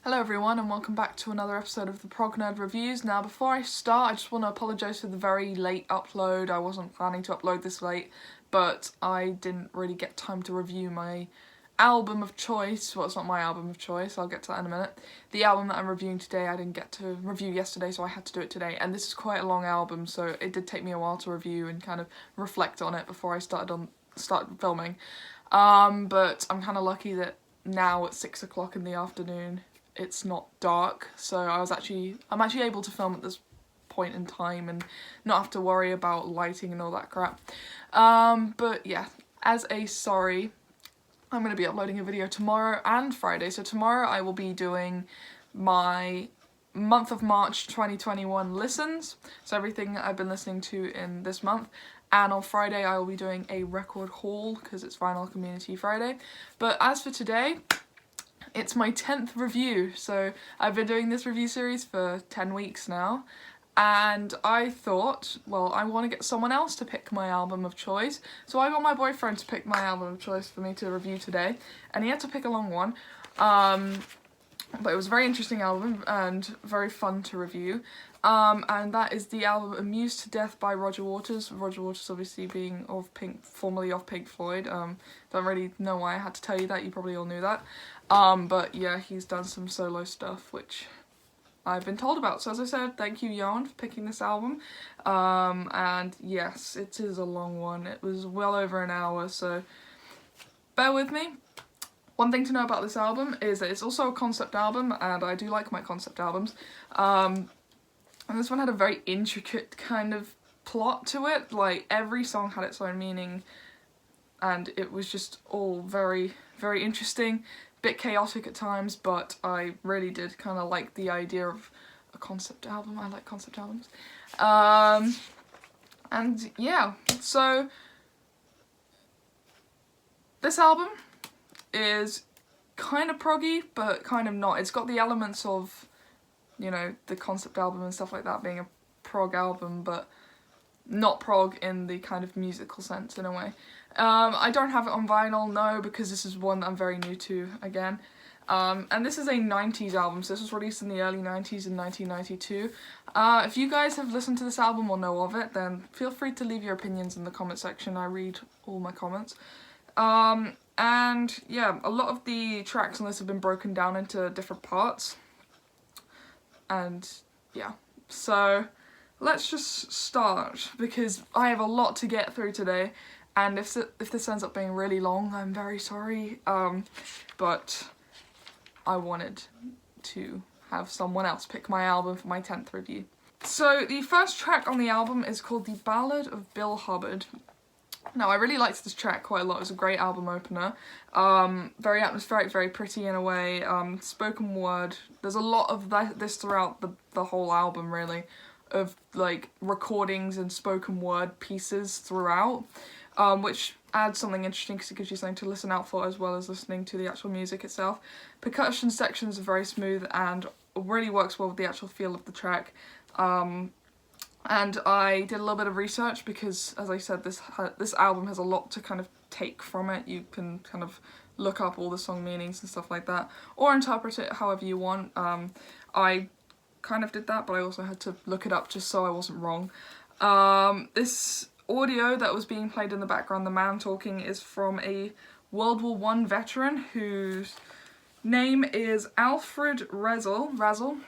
Hello everyone and welcome back to another episode of the Prog Nerd Reviews. Now before I start I just want to apologise for the very late upload. I wasn't planning to upload this late, but I didn't really get time to review my album of choice. Well, it's not my album of choice, I'll get to that in a minute. The album that I'm reviewing today I didn't get to review yesterday, so I had to do it today. And this is quite a long album, so it did take me a while to review and kind of reflect on it before I started filming. But I'm kind of lucky that now at 6 o'clock in the afternoon it's not dark, so I'm actually able to film at this point in time and not have to worry about lighting and all that crap. But yeah, as a sorry, I'm going to be uploading a video tomorrow and Friday. So tomorrow I will be doing my month of March 2021 listens, so everything that I've been listening to in this month. And on Friday I will be doing a record haul because it's Vinyl Community Friday. But as for today, it's my 10th review, so I've been doing this review series for 10 weeks now, and I thought, well, I want to get someone else to pick my album of choice, so I got my boyfriend to pick my album of choice for me to review today, and he had to pick a long one, but it was a very interesting album and very fun to review, and that is the album Amused to Death by Roger Waters. Roger Waters obviously being formerly of Pink Floyd. Don't really know why I had to tell you that, you probably all knew that. But yeah, he's done some solo stuff which I've been told about. So as I said, thank you Jan for picking this album. And yes, it is a long one. It was well over an hour, so bear with me. One thing to know about this album is that it's also a concept album, and I do like my concept albums. And this one had a very intricate kind of plot to it. Like, every song had its own meaning, and it was just all very, very interesting. Bit chaotic at times, but I really did kind of like the idea of a concept album. I like concept albums. And yeah, so this album is kind of proggy, but kind of not. It's got the elements of, you know, the concept album and stuff like that being a prog album, but not prog in the kind of musical sense in a way. I don't have it on vinyl, no, because this is one that I'm very new to again. And this is a 90s album, so this was released in the early 90s in 1992. If you guys have listened to this album or know of it, then feel free to leave your opinions in the comment section. I read all my comments. And yeah, a lot of the tracks on this have been broken down into different parts. And yeah, so let's just start, because I have a lot to get through today, and if this ends up being really long, I'm very sorry, but I wanted to have someone else pick my album for my 10th review. So the first track on the album is called The Ballad of Bill Hubbard. Now, I really liked this track quite a lot. It was a great album opener. Very atmospheric, very pretty in a way. Spoken word. There's a lot of this throughout the whole album, really, of like recordings and spoken word pieces throughout, which adds something interesting because it gives you something to listen out for as well as listening to the actual music itself. Percussion sections are very smooth and really works well with the actual feel of the track. And I did a little bit of research because, as I said, this album has a lot to kind of take from it. You can kind of look up all the song meanings and stuff like that, or interpret it however you want. I kind of did that, but I also had to look it up just so I wasn't wrong. This audio that was being played in the background, the man talking, is from a World War I veteran whose name is Alfred Razzle,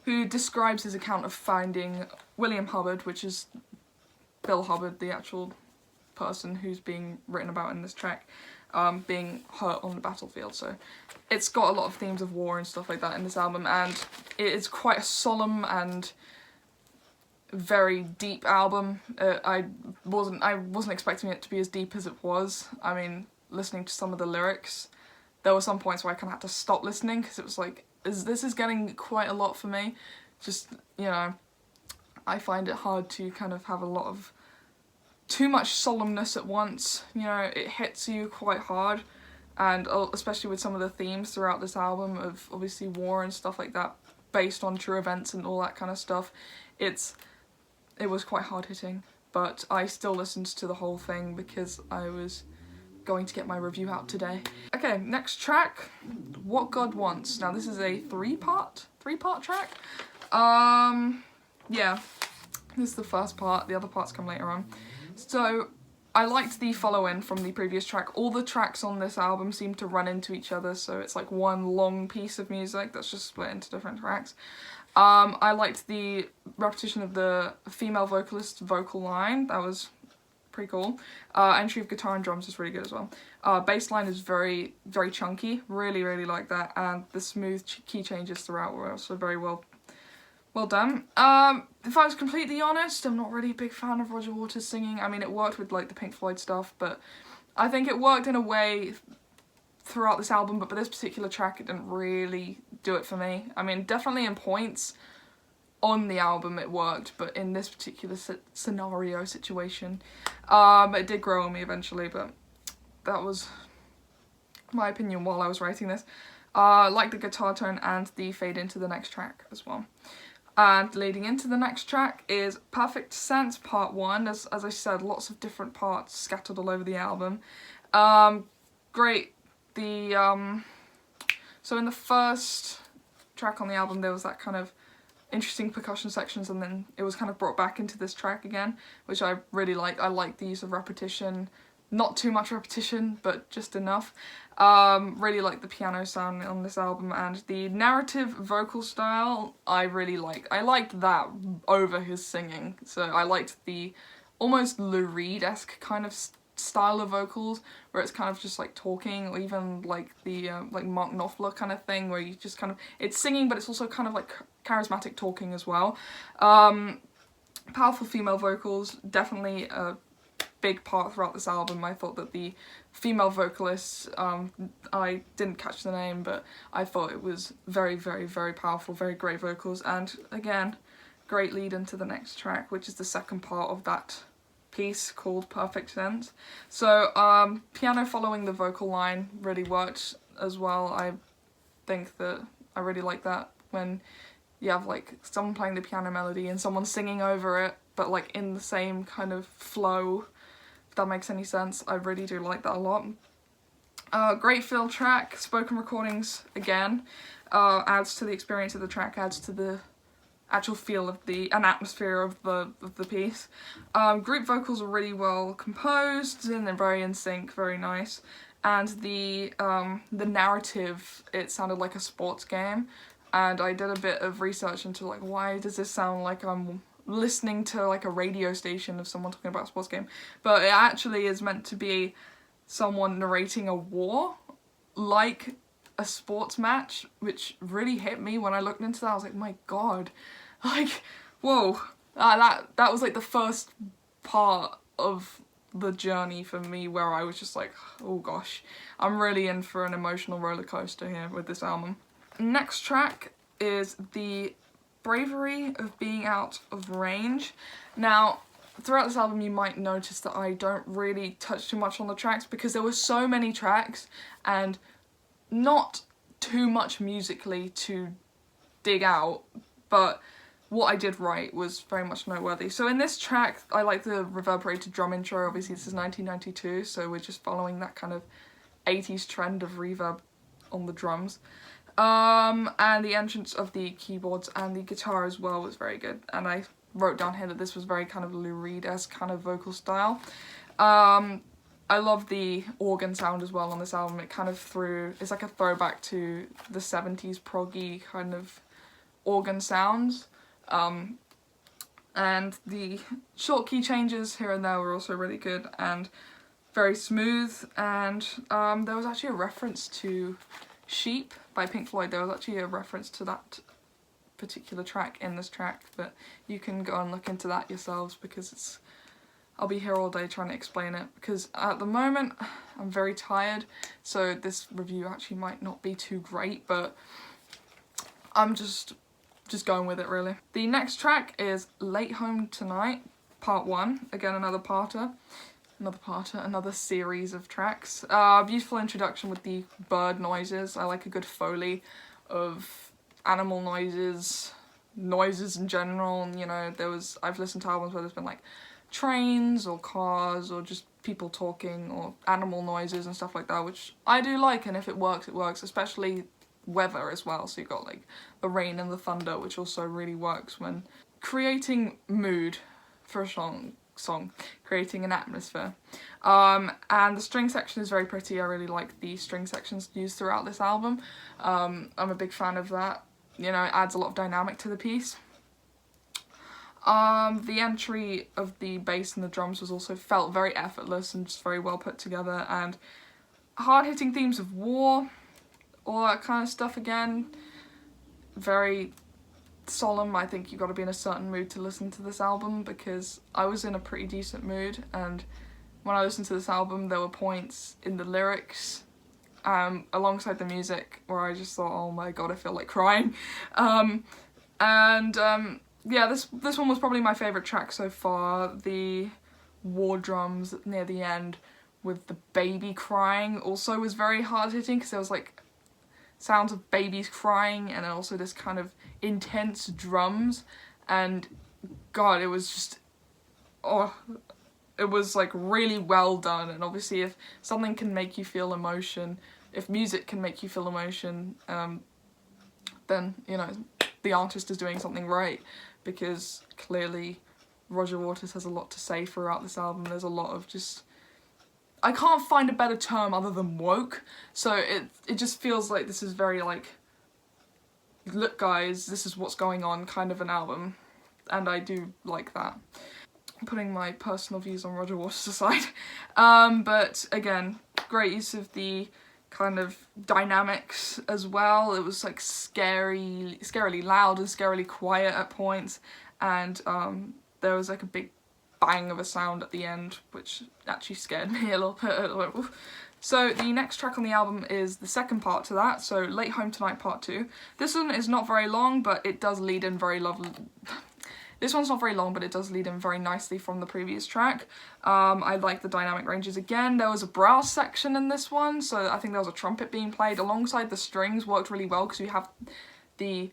who describes his account of finding William Hubbard, which is Bill Hubbard, the actual person who's being written about in this track, being hurt on the battlefield. So it's got a lot of themes of war and stuff like that in this album, and it is quite a solemn and very deep album. I wasn't expecting it to be as deep as it was. I mean, listening to some of the lyrics, there were some points where I kind of had to stop listening because it was like, this is getting quite a lot for me. Just, you know, I find it hard to kind of have a lot of too much solemnness at once. You know, it hits you quite hard, and especially with some of the themes throughout this album of obviously war and stuff like that, based on true events and all that kind of stuff. It was quite hard hitting, but I still listened to the whole thing because I was going to get my review out today. Okay, next track, What God Wants. Now this is a three-part track. Yeah, this is the first part, the other parts come later on. So, I liked the follow-in from the previous track. All the tracks on this album seem to run into each other, so it's like one long piece of music that's just split into different tracks. I liked the repetition of the female vocalist's vocal line. That was pretty cool. Entry of guitar and drums is really good as well. Bass line is very, very chunky. Really, really like that. And the smooth key changes throughout were also very well done. If I was completely honest, I'm not really a big fan of Roger Waters' singing. I mean, it worked with like the Pink Floyd stuff, but I think it worked in a way throughout this album, but for this particular track it didn't really do it for me. I mean, definitely in points on the album it worked, but in this particular situation, it did grow on me eventually, but that was my opinion while I was writing this. Like the guitar tone and the fade into the next track as well. And leading into the next track is Perfect Sense Part 1. As I said, lots of different parts scattered all over the album. Great. So in the first track on the album there was that kind of interesting percussion sections, and then it was kind of brought back into this track again, which I really liked. I like the use of repetition. Not too much repetition, but just enough. Really like the piano sound on this album, and the narrative vocal style I really like. I liked that over his singing, so I liked the almost Lou Reed-esque kind of style of vocals, where it's kind of just like talking, or even like the like Mark Knopfler kind of thing, where you just kind of, it's singing but it's also kind of like charismatic talking as well. Powerful female vocals, definitely a big part throughout this album. I thought that the female vocalist, I didn't catch the name, but I thought it was very, very, very powerful, very great vocals, and again, great lead into the next track, which is the second part of that piece called Perfect Sense. So, piano following the vocal line really worked as well. I think that I really like that when you have like someone playing the piano melody and someone singing over it, but like in the same kind of flow, if that makes any sense. I really do like that a lot. Great fill track, spoken recordings again, adds to the experience of the track, adds to the actual feel of an atmosphere of the piece. Group vocals are really well composed and they're very in sync, very nice. And the narrative, it sounded like a sports game, and I did a bit of research into like, why does this sound like I'm listening to like a radio station of someone talking about a sports game, but it actually is meant to be someone narrating a war, like a sports match, which really hit me when I looked into that. I was like, my god, like, whoa, that was like the first part of the journey for me where I was just like, oh gosh, I'm really in for an emotional roller coaster here with this album. Next track is the Bravery of Being Out of Range. Now, throughout this album you might notice that I don't really touch too much on the tracks because there were so many tracks and not too much musically to dig out, but what I did write was very much noteworthy. So in this track, I like the reverberated drum intro. Obviously this is 1992, so we're just following that kind of 80s trend of reverb on the drums. And the entrance of the keyboards and the guitar as well was very good. And I wrote down here that this was very kind of Lou Reed-esque kind of vocal style. I love the organ sound as well on this album. It kind of it's like a throwback to the 70s proggy kind of organ sounds. And the short key changes here and there were also really good and very smooth. And there was actually a reference to Sheep by Pink Floyd. There was actually a reference to that particular track in this track, but you can go and look into that yourselves because I'll be here all day trying to explain it, because at the moment I'm very tired, so this review actually might not be too great, but I'm just going with it really. The next track is Late Home Tonight, Part 1. Again, another series of tracks. Beautiful introduction with the bird noises. I like a good foley of animal noises in general. You know, I've listened to albums where there's been like trains or cars or just people talking or animal noises and stuff like that, which I do like, and if it works, it works, especially weather as well. So you've got like the rain and the thunder, which also really works when creating mood for a song, creating an atmosphere. And the string section is very pretty. I really like the string sections used throughout this album. I'm a big fan of that. You know, it adds a lot of dynamic to the piece. The entry of the bass and the drums was also felt very effortless and just very well put together, and hard-hitting themes of war, all that kind of stuff again, very solemn. I think you've got to be in a certain mood to listen to this album, because I was in a pretty decent mood, and when I listened to this album there were points in the lyrics alongside the music where I just thought, oh my god, I feel like crying. Yeah, this one was probably my favourite track so far. The war drums near the end with the baby crying also was very hard-hitting, because there was like sounds of babies crying and then also this kind of intense drums, and god, it was just, oh, it was like really well done. And obviously if something can make you feel emotion, if music can make you feel emotion, then, you know, the artist is doing something right, because clearly Roger Waters has a lot to say throughout this album. There's a lot of just, I can't find a better term other than woke, so it just feels like this is very like, look guys, this is what's going on kind of an album, and I do like that. Putting my personal views on Roger Waters aside. But again, great use of the kind of dynamics as well. It was like scarily loud and scarily quiet at points, and there was like a big bang of a sound at the end, which actually scared me a little bit. So the next track on the album is the second part to that, so Late Home Tonight Part 2. This one is not very long, but it does lead in very lovely. This one's not very long, but it does lead in very nicely from the previous track. I like the dynamic ranges again. There was a brass section in this one, so I think there was a trumpet being played alongside the strings. Worked really well, because you have the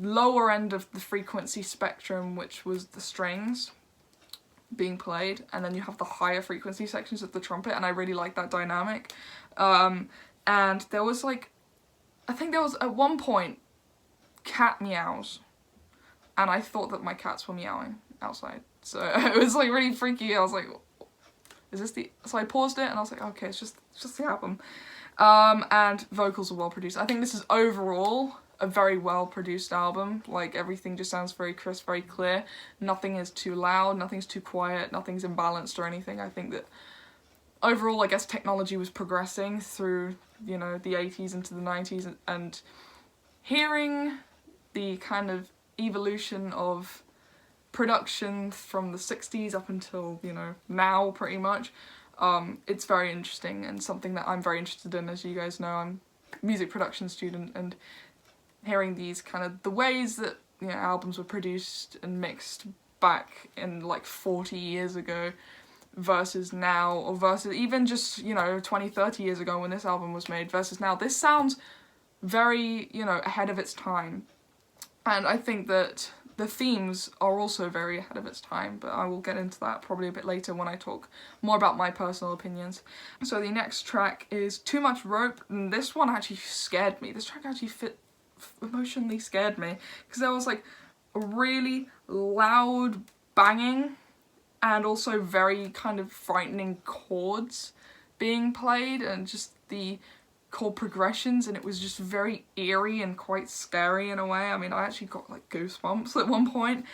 lower end of the frequency spectrum, which was the strings being played, and then you have the higher frequency sections of the trumpet, and I really like that dynamic. And there was like, I think there was at one point cat meows, and I thought that my cats were meowing outside, so it was like really freaky. I was like, is this the, so I paused it and I was like, okay, it's just the album. And vocals are well produced. I think this is overall a very well produced album. Like, everything just sounds very crisp, very clear. Nothing is too loud, nothing's too quiet, nothing's imbalanced or anything. I think that overall, I guess technology was progressing through, you know, the 80s into the 90s, and hearing the kind of evolution of production from the 60s up until, you know, now pretty much, it's very interesting and something that I'm very interested in. As you guys know, I'm a music production student, and hearing these kind of, the ways that, you know, albums were produced and mixed back in like 40 years ago versus now, or versus even just, you know, 20-30 years ago when this album was made versus now, this sounds very, you know, ahead of its time. And I think that the themes are also very ahead of its time, but I will get into that probably a bit later when I talk more about my personal opinions. So the next track is Too Much Rope, and this one actually scared me. This track actually emotionally scared me, because there was like a really loud banging and also very kind of frightening chords being played, and just the chord progressions, and it was just very eerie and quite scary in a way. I mean, I actually got like goosebumps at one point.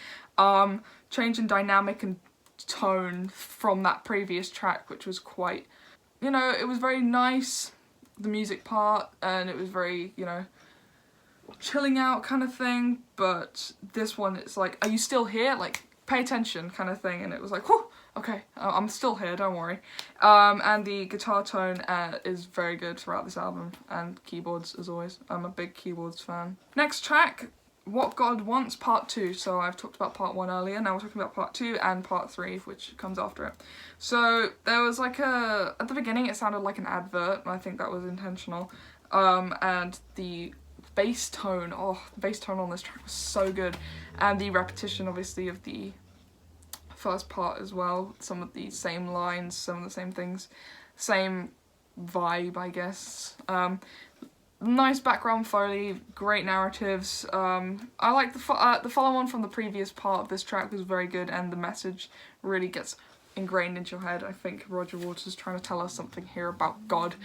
Change in dynamic and tone from that previous track, which was quite, you know, it was very nice, the music part, and it was very, you know, chilling out kind of thing. But this one, it's like, are you still here? Like, pay attention kind of thing. And it was like, whew, okay, I'm still here, don't worry. And the guitar tone is very good throughout this album, and keyboards as always. I'm a big keyboards fan. Next track, What God Wants Part 2. So I've talked about Part 1 earlier, now we're talking about Part 2 and Part 3, which comes after it. So there was like at the beginning it sounded like an advert, and I think that was intentional. And the bass tone, the bass tone on this track was so good. And the repetition, obviously, of the first part as well. Some of the same lines, some of the same things, same vibe, I guess. Nice background foley, great narratives. I like the follow-on from the previous part of this track was very good, and the message really gets ingrained into your head. I think Roger Waters is trying to tell us something here about God.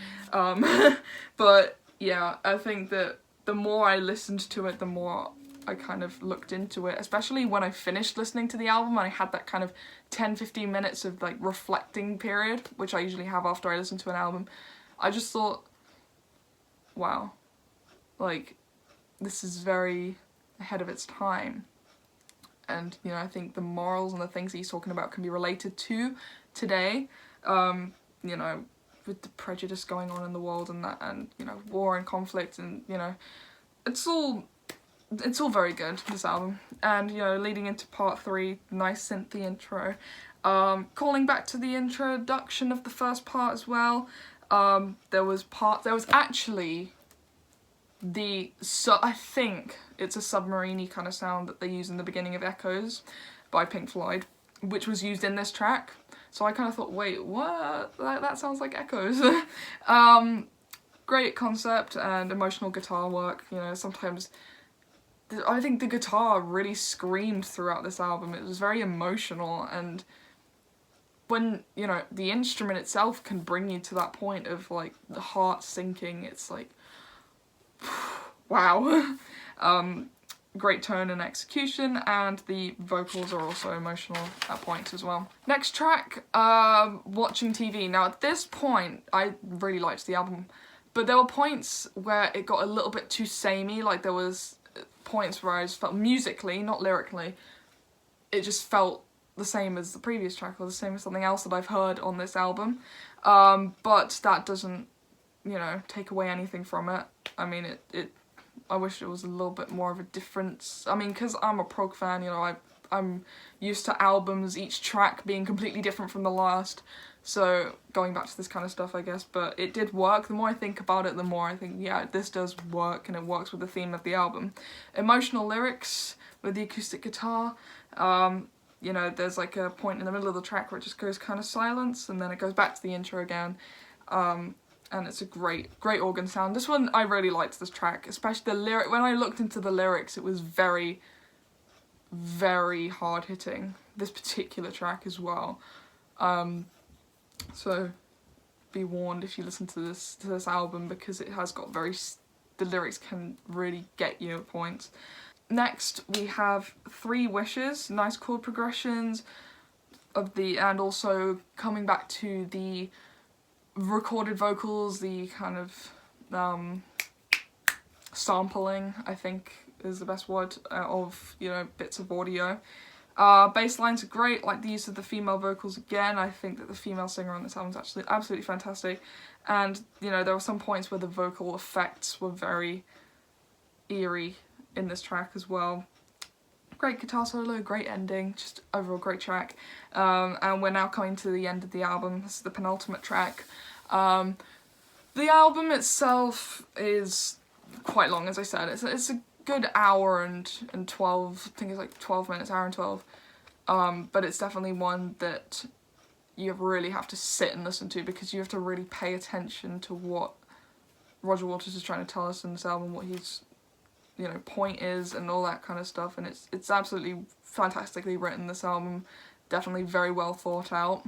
But yeah, I think that the more I listened to it, the more I kind of looked into it, especially when I finished listening to the album and I had that kind of 10-15 minutes of like reflecting period, which I usually have after I listen to an album. I just thought, wow, like, this is very ahead of its time. And, you know, I think the morals and the things that he's talking about can be related to today, you know, with the prejudice going on in the world and that, and, you know, war and conflict, and, you know, it's all very good, this album. And, you know, leading into part 3, nice synthy intro. Calling back to the introduction of the first part as well. There was actually I think it's a submarine-y kind of sound that they use in the beginning of Echoes by Pink Floyd, which was used in this track. So I kind of thought, wait, what? That sounds like Echoes. Great concept and emotional guitar work. You know, sometimes I think the guitar really screamed throughout this album. It was very emotional, and when, you know, the instrument itself can bring you to that point of, like, the heart sinking, it's like, wow. Great tone and execution, and the vocals are also emotional at points as well. Next track, Watching TV. Now at this point, I really liked the album, but there were points where it got a little bit too samey. Like, there was points where I just felt musically, not lyrically, it just felt the same as the previous track or the same as something else that I've heard on this album. But that doesn't, you know, take away anything from it. I mean, I wish it was a little bit more of a difference. I mean, because I'm a prog fan, you know, I'm used to albums, each track being completely different from the last. So going back to this kind of stuff, I guess, but it did work. The more I think about it, the more I think, yeah, this does work, and it works with the theme of the album. Emotional lyrics with the acoustic guitar. You know, there's like a point in the middle of the track where it just goes kind of silence, and then it goes back to the intro again. And it's a great organ sound. This one, I really liked this track, especially the lyric. When I looked into the lyrics, it was very, very hard-hitting. This particular track as well. So be warned if you listen to this album, because it has got the lyrics can really get you at points. Next, we have 3 Wishes, nice chord progressions and also coming back to the recorded vocals, the kind of sampling, I think is the best word, of, you know, bits of audio. Bass lines are great, like the use of the female vocals again. I think that the female singer on this album is actually absolutely fantastic. And, you know, there were some points where the vocal effects were very eerie in this track as well. Great guitar solo, great ending, just overall great track. And we're now coming to the end of the album. This is the penultimate track. The album itself is quite long, as I said. It's a good hour and 12, I think it's like 12 minutes, hour and 12. But it's definitely one that you really have to sit and listen to, because you have to really pay attention to what Roger Waters is trying to tell us in this album, what his, you know, point is and all that kind of stuff. And it's absolutely fantastically written, this album. Definitely very well thought out.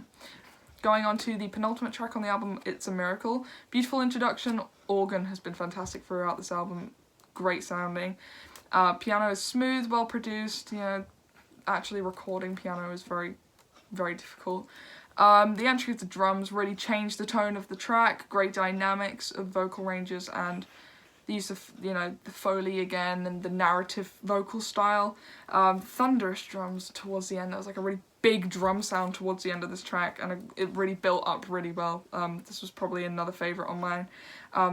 Going on to the penultimate track on the album, It's a Miracle. Beautiful introduction. Organ has been fantastic throughout this album. Great sounding. Piano is smooth, well produced. You know, actually recording piano is very, very difficult. The entry of the drums really changed the tone of the track. Great dynamics of vocal ranges and the use of, you know, the Foley again and the narrative vocal style. Thunderous drums towards the end. There was like a really big drum sound towards the end of this track, and it really built up really well. This was probably another favourite on mine.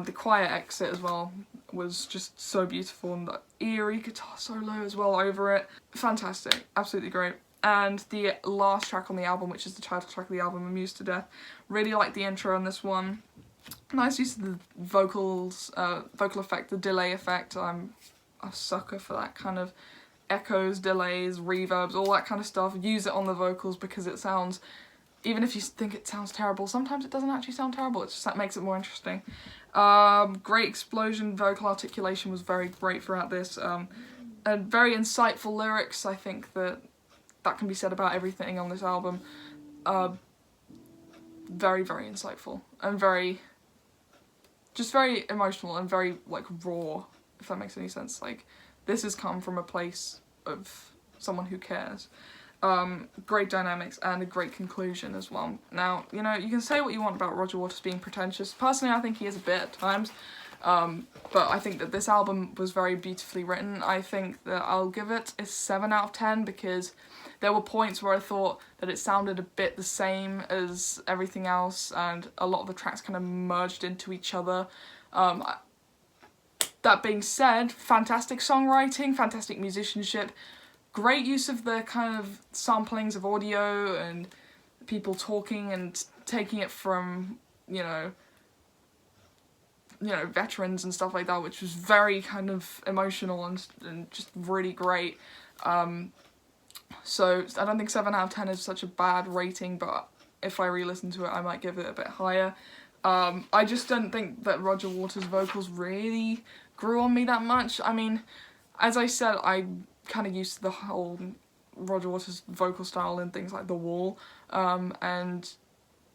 The choir exit as well was just so beautiful, and the eerie guitar solo as well over it. Fantastic, absolutely great. And the last track on the album, which is the title track of the album, Amused to Death. Really like the intro on this one. Nice use of the vocals, vocal effect, the delay effect. I'm a sucker for that kind of echoes, delays, reverbs, all that kind of stuff. Use it on the vocals because it sounds, even if you think it sounds terrible, sometimes it doesn't actually sound terrible. It's just that makes it more interesting. Great explosion, vocal articulation was very great throughout this. And very insightful lyrics. I think that can be said about everything on this album. Very, very insightful and very emotional and very like raw, if that makes any sense. Like, this has come from a place of someone who cares. Great dynamics and a great conclusion as well. Now, you know, you can say what you want about Roger Waters being pretentious. Personally, I think he is a bit at times. But I think that this album was very beautifully written. I think that I'll give it a 7 out of 10 because there were points where I thought that it sounded a bit the same as everything else, and a lot of the tracks kind of merged into each other. That being said, fantastic songwriting, fantastic musicianship, great use of the kind of samplings of audio and people talking and taking it from, you know, veterans and stuff like that, which was very kind of emotional and just really great. So I don't think 7 out of 10 is such a bad rating, but if I re-listen to it, I might give it a bit higher. I just don't think that Roger Waters' vocals really grew on me that much. I mean, as I said, I'm kind of used to the whole Roger Waters vocal style in things like The Wall, and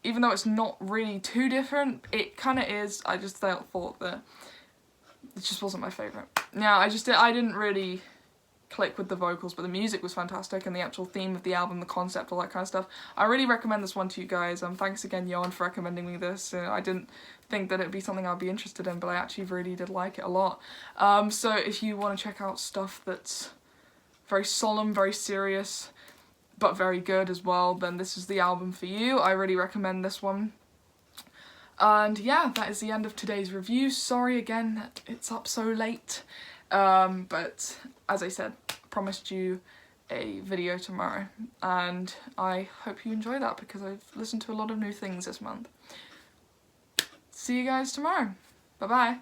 even though it's not really too different, it kind of is. I just thought that it just wasn't my favourite. Yeah, I didn't really click with the vocals, but the music was fantastic and the actual theme of the album, the concept, all that kind of stuff. I really recommend this one to you guys. Thanks again, Johan, for recommending me this. I didn't think that it'd be something I'd be interested in, but I actually really did like it a lot. So if you want to check out stuff that's very solemn, very serious, but very good as well, then this is the album for you. I really recommend this one. And yeah, that is the end of today's review. Sorry again that it's up so late. But as I said, I promised you a video tomorrow, and I hope you enjoy that because I've listened to a lot of new things this month. See you guys tomorrow. Bye bye.